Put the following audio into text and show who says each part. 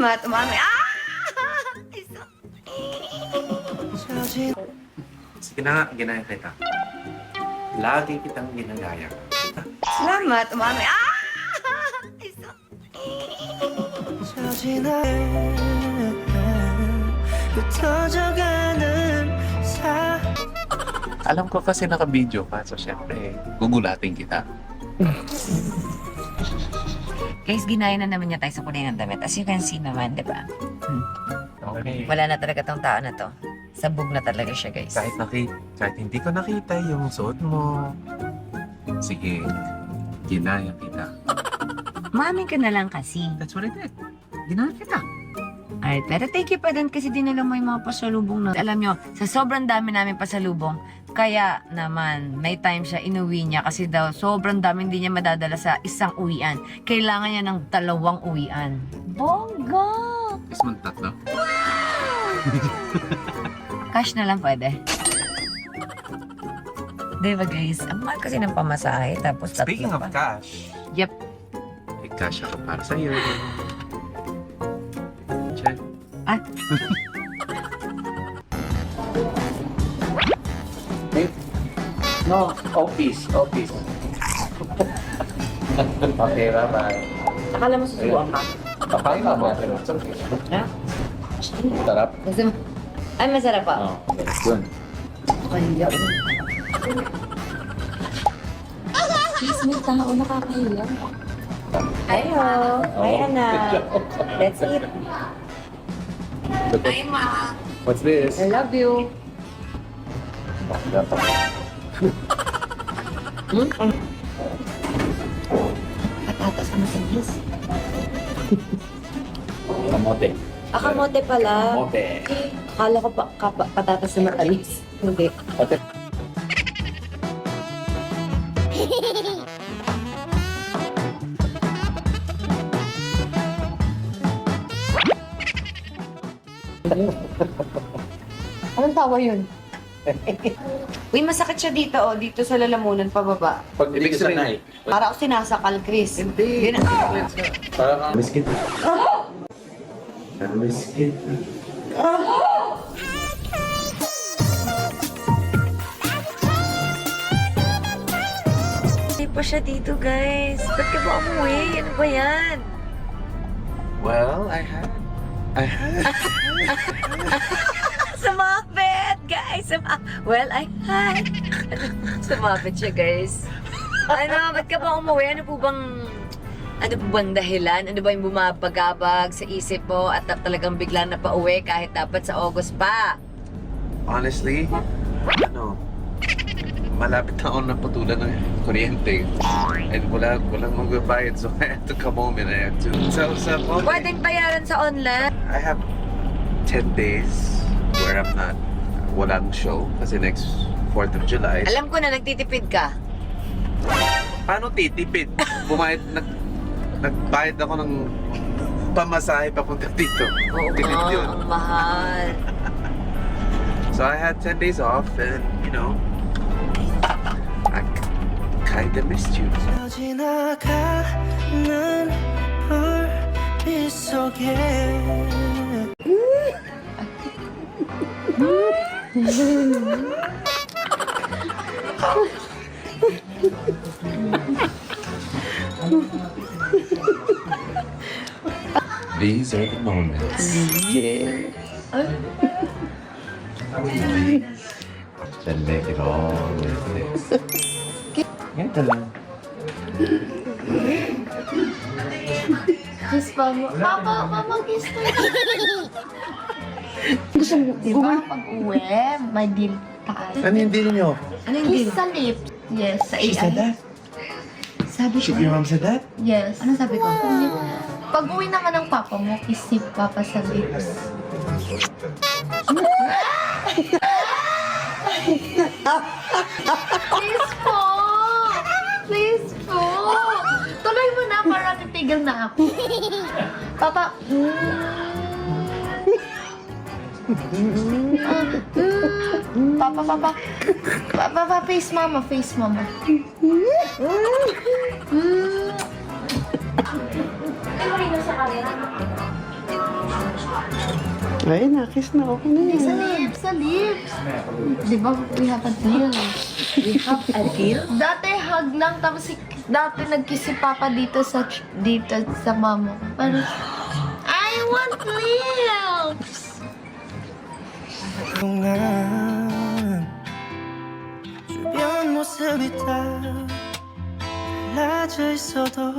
Speaker 1: Salamat, mami.
Speaker 2: Sige na nga, ginaya kita. Lagi kitang ginagaya.
Speaker 1: Salamat, mami.
Speaker 2: Alam ko kasi naka-video pa, so syempre, gugulatin kita.
Speaker 3: Guys, ginaya na naman niya tayo sa kulay ng damit. As you can see naman, di ba?
Speaker 2: Okay.
Speaker 3: Wala na talaga tong tao na to. Sabog na talaga siya, guys.
Speaker 2: Kahit hindi ko nakita yung suot mo. Sige, ginaya kita.
Speaker 3: Maamin ka na lang kasi.
Speaker 2: That's what I did. Ginaya kita.
Speaker 3: Alright, pero thank you pa din kasi dinala mo yung mga pasalubong na. Alam nyo, sa sobrang dami namin pasalubong, kaya naman may time siya inuwi niya kasi daw sobrang dami hindi niya madadala sa isang uwian. Kailangan niya ng 2 uwian. Bongga!
Speaker 2: Gusto mong tatlo?
Speaker 3: Cash na lang pwede. Diba guys? Ang mahal kasi ng pamasahe tapos tatlo
Speaker 2: Speaking of
Speaker 3: pa.
Speaker 2: cash,
Speaker 3: Yep.
Speaker 2: may cash ako para sa'yo. Check.
Speaker 3: Ah.
Speaker 2: No, office. Okay, bye-bye.
Speaker 3: Akala mo susubuan ka?
Speaker 2: Papaya mo, pero it's okay.
Speaker 3: Ha?
Speaker 2: Sarap.
Speaker 3: Gusto mo? Ay, masarap pa.
Speaker 2: Oh, good.
Speaker 3: Kaya. Please, may tao nakakahiya. Ayo. Hi, anak. Let's eat. Hi, ma.
Speaker 2: What's this?
Speaker 3: I love you. Patatas na matamis.
Speaker 2: Kamote.
Speaker 3: Kamote pala.
Speaker 2: Kamote.
Speaker 3: Akala ko patatas na matamis. Hindi. Anong tawa yun? Uy, masakit siya dito, oh. Dito sa lalamunan, pababa.
Speaker 2: Pag hindi ka sanay.
Speaker 3: Para ako sinasakal, Chris.
Speaker 2: Hindi. Parang miskin. Miskin.
Speaker 3: Hindi pa siya dito, guys. Ba't ka ba umuwi? Ano ba yan?
Speaker 2: Well, I had.
Speaker 3: Sumapit, guys! Well, I had. Sumapit siya, guys. Ano, ba't ka ba umuwi? Ano po bang dahilan? Ano ba yung bumabagabag sa isip mo at talagang bigla na pauwi kahit dapat sa August pa?
Speaker 2: Honestly, malapit na ako naputulan ng kuryente. And walang magbabayad, so I had to come home and I had to. So,
Speaker 3: Pwedeng bayaran sa online?
Speaker 2: I have 10 days where I'm not, walang show kasi next 4th of July.
Speaker 3: Alam ko na, nagtitipid ka.
Speaker 2: Paano titipid? Nagbayad ako ng pamasahe papunta dito.
Speaker 3: Oo
Speaker 2: Tipid
Speaker 3: nga,
Speaker 2: yun.
Speaker 3: ang mahal.
Speaker 2: So I had 10 days off and, I kinda missed you. These are the moments. Yeah. That make it all worth it. Ganito lang.
Speaker 4: Kiss pa mo. Mama, kiss mo. Gusto mo, di ba? Pag uwi, may deal tayo.
Speaker 2: Ano yung deal nyo?
Speaker 3: Ano yung
Speaker 4: Kiss
Speaker 3: deal?
Speaker 4: sa lips. Yes, sa
Speaker 2: She said
Speaker 4: AI.
Speaker 2: that?
Speaker 4: Sabi ko.
Speaker 2: Your mom said that?
Speaker 4: Yes.
Speaker 3: Anong sabi ko?
Speaker 4: Pag uwi naman ng papa mo, kiss si papa sa lips. Please po! Please po! Tuloy mo na para titigil na ako. Papa, Papa, face mama, face mama. Ay, sa kanila.
Speaker 5: Ay, nakis na. Okay na
Speaker 4: Sa
Speaker 5: yan.
Speaker 4: lips, sa lips. Di ba, we have a deal.
Speaker 1: We have a deal?
Speaker 4: Dati hug lang, tapos dati nag-kiss si Papa dito sa mama. Parang, I want lips!
Speaker 6: 동안 주변 모습이 다 달라져 있어도